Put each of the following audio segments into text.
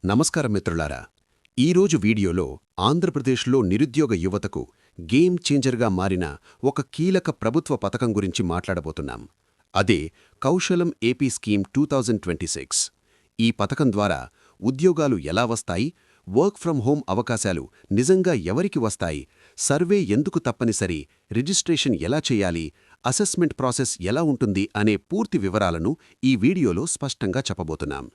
నమస్కారం మిత్రులారా. ఈరోజు వీడియోలో ఆంధ్రప్రదేశ్లో నిరుద్యోగ యువతకు గేమ్ చేంజర్గా మారిన ఒక కీలక ప్రభుత్వ పథకం గురించి మాట్లాడబోతున్నాం. అదే కౌశలం ఏపీ స్కీమ్ 2026. ఈ పథకం ద్వారా ఉద్యోగాలు ఎలా వస్తాయి, వర్క్ ఫ్రం హోం అవకాశాలు నిజంగా ఎవరికి వస్తాయి, సర్వే ఎందుకు తప్పనిసరి, రిజిస్ట్రేషన్ ఎలా చేయాలి, అసెస్మెంట్ ప్రాసెస్ ఎలా ఉంటుంది అనే పూర్తి వివరాలను ఈ వీడియోలో స్పష్టంగా చెప్పబోతున్నాం.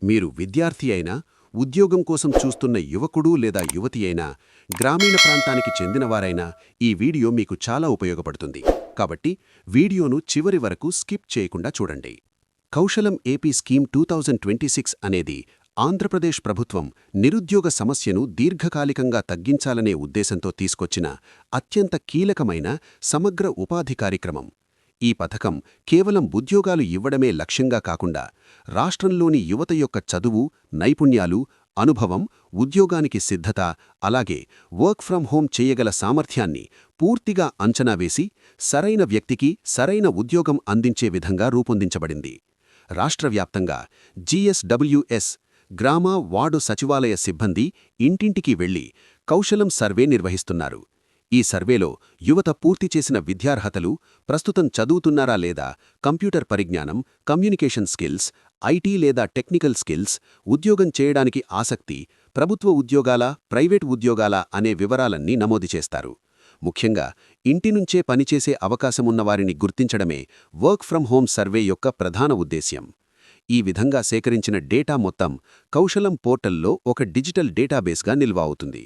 మీరు విద్యార్థి అయినా, ఉద్యోగం కోసం చూస్తున్న యువకుడు లేదా యువతి అయినా, గ్రామీణ ప్రాంతానికి చెందినవారైనా ఈ వీడియో మీకు చాలా ఉపయోగపడుతుంది. కాబట్టి వీడియోను చివరి వరకు స్కిప్ చేయకుండా చూడండి. కౌశలం ఏపీ స్కీమ్ 2026 అనేది ఆంధ్రప్రదేశ్ ప్రభుత్వం నిరుద్యోగ సమస్యను దీర్ఘకాలికంగా తగ్గించాలనే ఉద్దేశంతో తీసుకొచ్చిన అత్యంత కీలకమైన సమగ్ర ఉపాధి కార్యక్రమం. ఈ పథకం కేవలం ఉద్యోగాలు ఇవ్వడమే లక్ష్యంగా కాకుండా రాష్ట్రంలోని యువత యొక్క చదువు, నైపుణ్యాలు, అనుభవం, ఉద్యోగానికి సిద్ధత, అలాగే వర్క్ ఫ్రం హోం చేయగల సామర్థ్యాన్ని పూర్తిగా అంచనా వేసి సరైన వ్యక్తికి సరైన ఉద్యోగం అందించే విధంగా రూపొందించబడింది. రాష్ట్రవ్యాప్తంగా GSWS గ్రామ వార్డు సచివాలయ సిబ్బంది ఇంటింటికి వెళ్లి కౌశలం సర్వే నిర్వహిస్తున్నారు. ఈ సర్వేలో యువత పూర్తి చేసిన విద్యార్హతలు, ప్రస్తుతం చదువుతున్నారా లేదా, కంప్యూటర్ పరిజ్ఞానం, కమ్యూనికేషన్ స్కిల్స్, ఐటీ లేదా టెక్నికల్ స్కిల్స్, ఉద్యోగం చేయడానికి ఆసక్తి, ప్రభుత్వ ఉద్యోగాలా, ప్రైవేట్ ఉద్యోగాలా అనే వివరాలన్నీ నమోదు చేస్తారు. ముఖ్యంగా ఇంటి నుంచే పనిచేసే అవకాశమున్నవారిని గుర్తించడమే వర్క్ ఫ్రం హోం సర్వే యొక్క ప్రధాన ఉద్దేశ్యం. ఈ విధంగా సేకరించిన డేటా మొత్తం కౌశలం పోర్టల్లో ఒక డిజిటల్ డేటాబేస్గా నిల్వ అవుతుంది.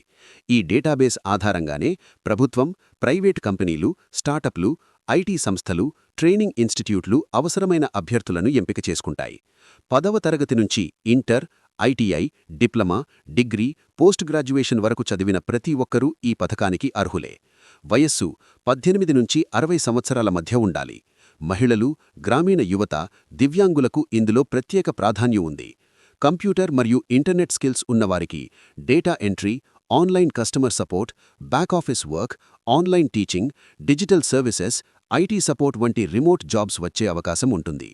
ఈ డేటాబేస్ ఆధారంగానే ప్రభుత్వం, ప్రైవేట్ కంపెనీలు, స్టార్టప్లు, ఐటీ సంస్థలు, ట్రైనింగ్ ఇన్స్టిట్యూట్లు అవసరమైన అభ్యర్థులను ఎంపిక చేసుకుంటాయి. 10వ తరగతి నుంచి inter, ITI, diploma, degree, post graduation వరకు చదివిన ప్రతి ఒక్కరూ ఈ పథకానికి అర్హులే. వయస్సు 18 నుంచి 60 సంవత్సరాల మధ్య ఉండాలి. మహిళలు, గ్రామీణ యువత, దివ్యాంగులకు ఇందులో ప్రత్యేక ప్రాధాన్యం ఉంది. కంప్యూటర్ మరియు ఇంటర్నెట్ స్కిల్స్ ఉన్నవారికి data entry, online customer support, back office work, online teaching, digital services, IT support వంటి రిమోట్ జాబ్స్ వచ్చే అవకాశం ఉంటుంది.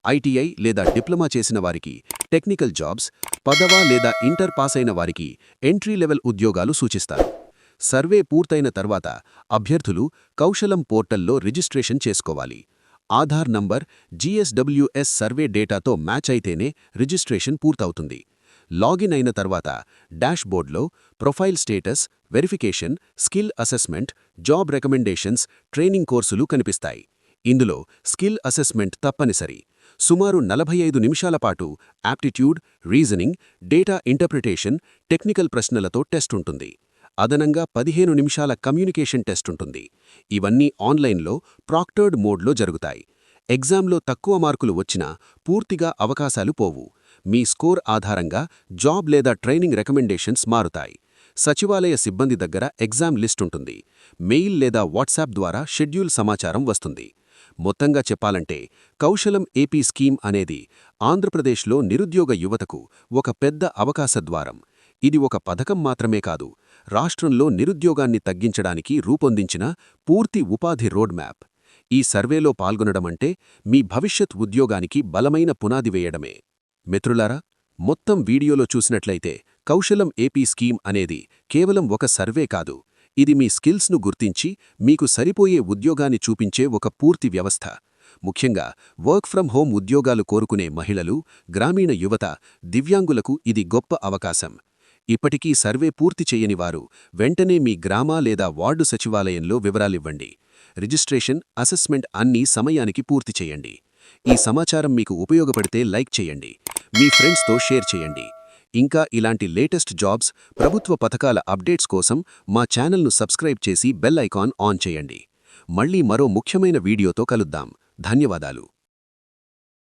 ఐటీఐ లేదా డిప్లొమా చేసిన వారికి టెక్నికల్ జాబ్స్, 10వ లేదా ఇంటర్ పాస్ అయిన వారికి ఎంట్రీ లెవెల్ ఉద్యోగాలు సూచిస్తారు. సర్వే పూర్తయిన తర్వాత అభ్యర్థులు కౌశలం పోర్టల్లో రిజిస్ట్రేషన్ చేసుకోవాలి. ఆధార్ నంబర్, GSWS సర్వే డేటాతో మ్యాచ్ అయితేనే రిజిస్ట్రేషన్ పూర్తవుతుంది. లాగిన్ అయిన తర్వాత డాష్బోర్డ్లో profile status, verification, skill assessment, job recommendations, training కోర్సులు కనిపిస్తాయి. ఇందులో స్కిల్ అసెస్మెంట్ తప్పనిసరి. సుమారు 45 నిమిషాల పాటు aptitude, reasoning, data interpretation, technical ప్రశ్నలతో టెస్ట్ ఉంటుంది. అదనంగా 15 నిమిషాల కమ్యూనికేషన్ టెస్ట్ ఉంటుంది. ఇవన్నీ ఆన్లైన్లో ప్రాక్టర్డ్ మోడ్లో జరుగుతాయి. ఎగ్జామ్లో తక్కువ మార్కులు వచ్చినా పూర్తిగా అవకాశాలు పోవు. మీ స్కోర్ ఆధారంగా జాబ్ లేదా ట్రైనింగ్ రికమెండేషన్స్ మారుతాయి. సచివాలయ సిబ్బంది దగ్గర ఎగ్జామ్ లిస్ట్ ఉంటుంది. మెయిల్ లేదా వాట్సాప్ ద్వారా షెడ్యూల్ సమాచారం వస్తుంది. మొత్తంగా చెప్పాలంటే కౌశలం ఏపీ స్కీమ్ అనేది ఆంధ్రప్రదేశ్లో నిరుద్యోగ యువతకు ఒక పెద్ద అవకాశ ద్వారం. ఇది ఒక పథకం మాత్రమే కాదు, రాష్ట్రంలో నిరుద్యోగాన్ని తగ్గించడానికి రూపొందించిన పూర్తి ఉపాధి రోడ్ మ్యాప్. ఈ సర్వేలో పాల్గొనడమంటే మీ భవిష్యత్ ఉద్యోగానికి బలమైన పునాది వేయడమే. మిత్రులారా, మొత్తం వీడియోలో చూసినట్లయితే కౌశలం ఏపీ స్కీమ్ అనేది కేవలం ఒక సర్వే కాదు, ఇది మీ స్కిల్స్ను గుర్తించి మీకు సరిపోయే ఉద్యోగాన్ని చూపించే ఒక పూర్తి వ్యవస్థ. ముఖ్యంగా వర్క్ ఫ్రం హోం ఉద్యోగాలు కోరుకునే మహిళలు, గ్రామీణ యువత, దివ్యాంగులకు ఇది గొప్ప అవకాశం. ఇప్పటికీ సర్వే పూర్తి చేయని వారు వెంటనే మీ గ్రామ లేదా వార్డు సచివాలయంలో వివరాలివ్వండి. రిజిస్ట్రేషన్, అసెస్మెంట్ అన్నీ సమయానికి పూర్తి చేయండి. ఈ సమాచారం మీకు ఉపయోగపడితే లైక్ చేయండి, మీ ఫ్రెండ్స్తో షేర్ చేయండి. ఇంకా ఇలాంటి లేటెస్ట్ జాబ్స్, ప్రభుత్వ పథకాల అప్డేట్స్ కోసం మా ఛానల్ను సబ్స్క్రైబ్ చేసి బెల్ ఐకాన్ ఆన్ చేయండి. మళ్ళీ మరో ముఖ్యమైన వీడియోతో కలుద్దాం. ధన్యవాదాలు.